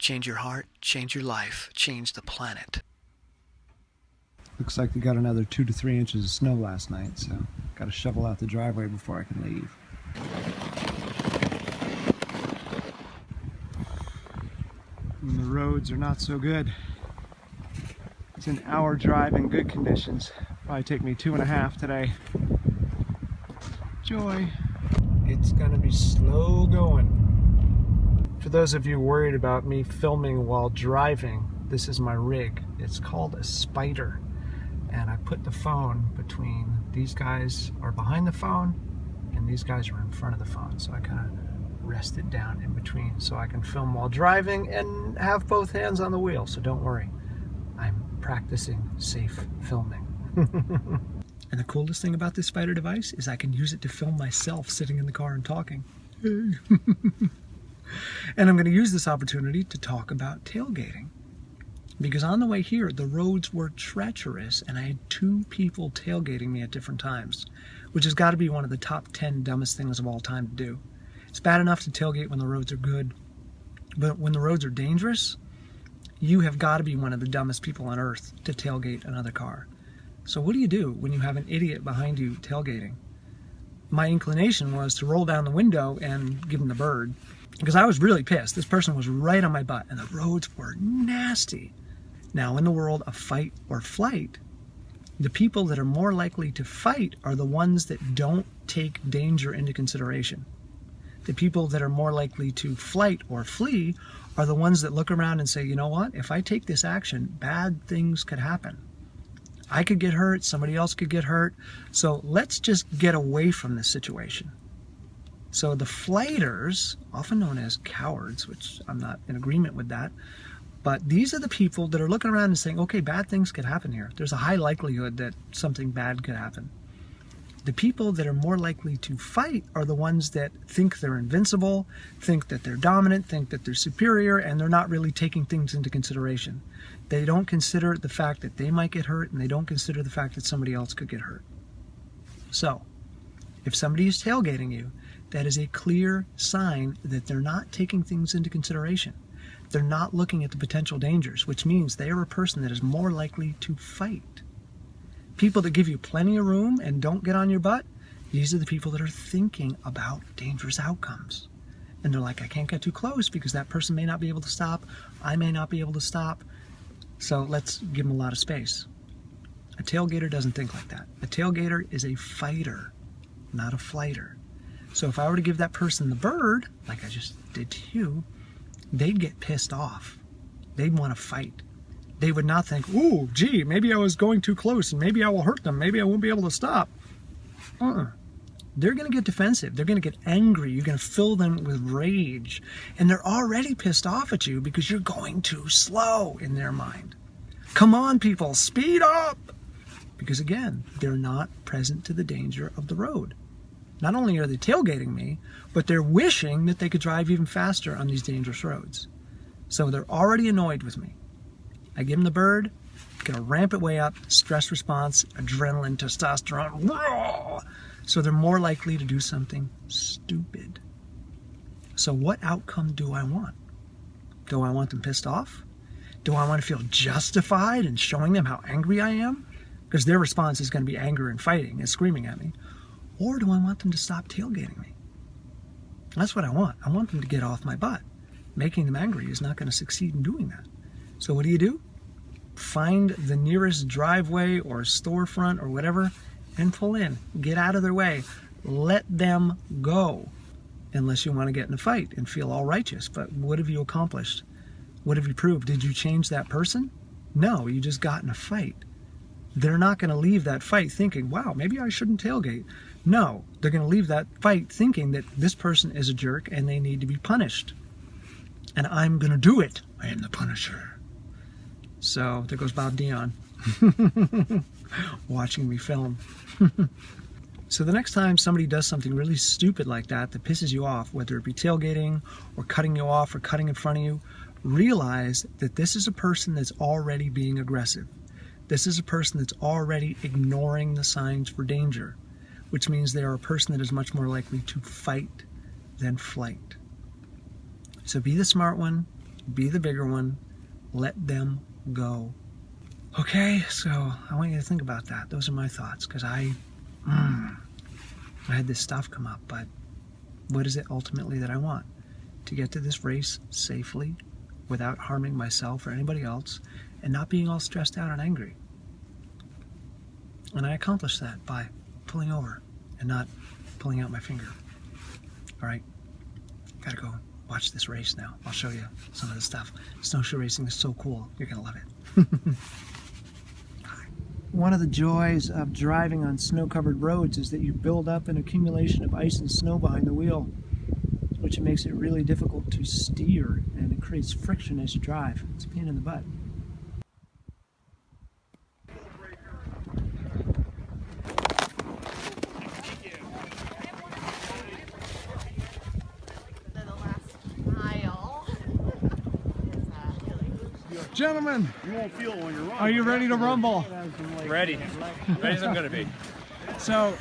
Change your heart, change your life, change the planet. Looks like we got another 2 to 3 inches of snow last night, so got to shovel out the driveway before I can leave. And the roads are not so good. It's an hour drive in good conditions. Probably take me 2.5 today. Joy. It's gonna be slow going. For those of you worried about me filming while driving, this is my rig. It's called a spider. And I put the phone between, these guys are behind the phone and these guys are in front of the phone. So I kind of rest it down in between so I can film while driving and have both hands on the wheel. So don't worry, I'm practicing safe filming. And the coolest thing about this spider device is I can use it to film myself sitting in the car and talking. And I'm going to use this opportunity to talk about tailgating. Because on the way here, the roads were treacherous and I had 2 people tailgating me at different times, which has got to be one of the top 10 dumbest things of all time to do. It's bad enough to tailgate when the roads are good, but when the roads are dangerous, you have got to be one of the dumbest people on earth to tailgate another car. So what do you do when you have an idiot behind you tailgating? My inclination was to roll down the window and give him the bird, because I was really pissed. This person was right on my butt and the roads were nasty. Now, in the world of fight or flight, the people that are more likely to fight are the ones that don't take danger into consideration. The people that are more likely to flight or flee are the ones that look around and say, you know what, if I take this action, bad things could happen. I could get hurt, somebody else could get hurt, so let's just get away from this situation. So the flighters, often known as cowards, which I'm not in agreement with that, but these are the people that are looking around and saying, okay, bad things could happen here. There's a high likelihood that something bad could happen. The people that are more likely to fight are the ones that think they're invincible, think that they're dominant, think that they're superior, and they're not really taking things into consideration. They don't consider the fact that they might get hurt, and they don't consider the fact that somebody else could get hurt. So, if somebody is tailgating you, that is a clear sign that they're not taking things into consideration. They're not looking at the potential dangers, which means they are a person that is more likely to fight. People that give you plenty of room and don't get on your butt, these are the people that are thinking about dangerous outcomes. And they're like, I can't get too close because that person may not be able to stop. I may not be able to stop. So let's give them a lot of space. A tailgater doesn't think like that. A tailgater is a fighter, not a flighter. So if I were to give that person the bird, like I just did to you, they'd get pissed off. They'd want to fight. They would not think, ooh, gee, maybe I was going too close and maybe I will hurt them. Maybe I won't be able to stop. They're going to get defensive. They're going to get angry. You're going to fill them with rage. And they're already pissed off at you because you're going too slow in their mind. Come on, people, speed up. Because again, they're not present to the danger of the road. Not only are they tailgating me, but they're wishing that they could drive even faster on these dangerous roads. So they're already annoyed with me. I give them the bird, gonna ramp it way up, stress response, adrenaline, testosterone, raw! So they're more likely to do something stupid. So what outcome do I want? Do I want them pissed off? Do I want to feel justified in showing them how angry I am? Because their response is going to be anger and fighting and screaming at me. Or do I want them to stop tailgating me? That's what I want. I want them to get off my butt. Making them angry is not going to succeed in doing that. So what do? Find the nearest driveway or storefront or whatever and pull in. Get out of their way. Let them go. Unless you want to get in a fight and feel all righteous. But what have you accomplished? What have you proved? Did you change that person? No, you just got in a fight. They're not going to leave that fight thinking, wow, maybe I shouldn't tailgate. No, they're going to leave that fight thinking that this person is a jerk and they need to be punished. And I'm going to do it. I am the Punisher. So there goes Bob Dion watching me film. So the next time somebody does something really stupid like that pisses you off, whether it be tailgating or cutting you off or cutting in front of you, realize that this is a person that's already being aggressive. This is a person that's already ignoring the signs for danger, which means they are a person that is much more likely to fight than flight. So be the smart one, Be the bigger one. Let them go. Okay, so I want you to think about that. Those are my thoughts, because I had this stuff come up, but what is it ultimately that I want? To get to this race safely, without harming myself or anybody else, and not being all stressed out and angry. And I accomplished that by pulling over and not pulling out my finger. All right, gotta go watch this race now. I'll show you some of the stuff. Snowshoe racing is so cool. You're gonna love it. One of the joys of driving on snow-covered roads is that you build up an accumulation of ice and snow behind the wheel, which makes it really difficult to steer, and it creates friction as you drive. It's a pain in the butt. Gentlemen, You won't feel it when you're running. are you ready to rumble? Ready. Ready as I'm going to be. So,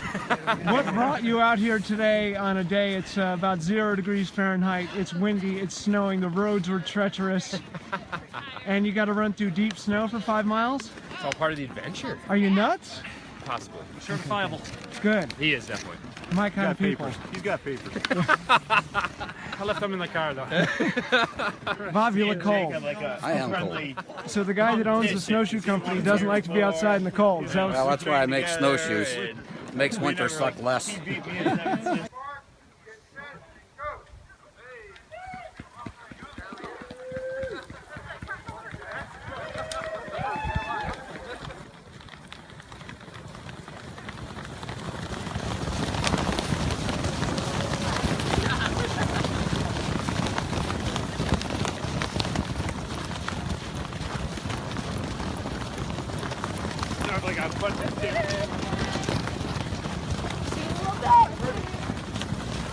what brought you out here today on a day it's about 0 degrees Fahrenheit, it's windy, it's snowing, the roads were treacherous, and you got to run through deep snow for 5 miles? It's all part of the adventure. Are you nuts? Possibly. Certifiable. Good. He is, definitely. My kind of people. He's got papers. I left him in the car, though. Bob, you look cold. I am cold. So the guy that owns the snowshoe company doesn't like to be outside in the cold. So Well, that's why I make snowshoes. Makes winter suck less. Like I put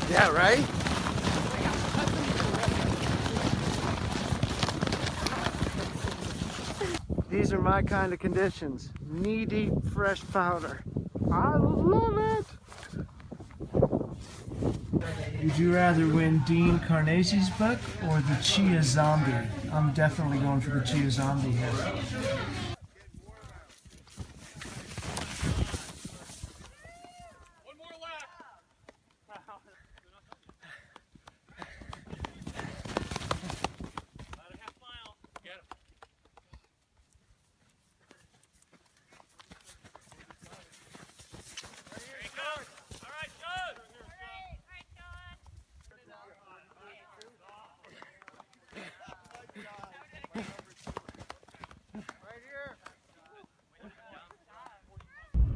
Yeah, right? these are my kind of conditions. Knee-deep fresh powder. I love it! Would you rather win Dean Carnesi's book or the Chia Zombie? I'm definitely going for the Chia Zombie here.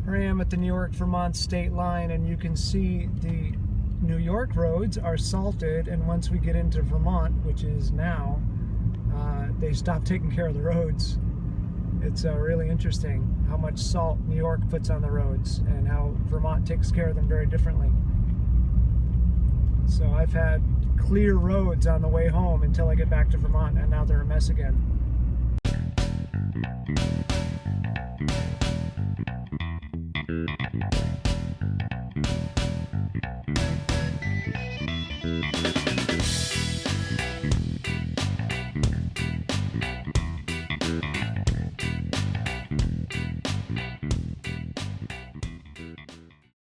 Here I am at the New York-Vermont state line, and you can see the New York roads are salted, and once we get into Vermont, which is now, they stop taking care of the roads. It's really interesting how much salt New York puts on the roads and how Vermont takes care of them very differently. So I've had clear roads on the way home until I get back to Vermont, and now they're a mess again.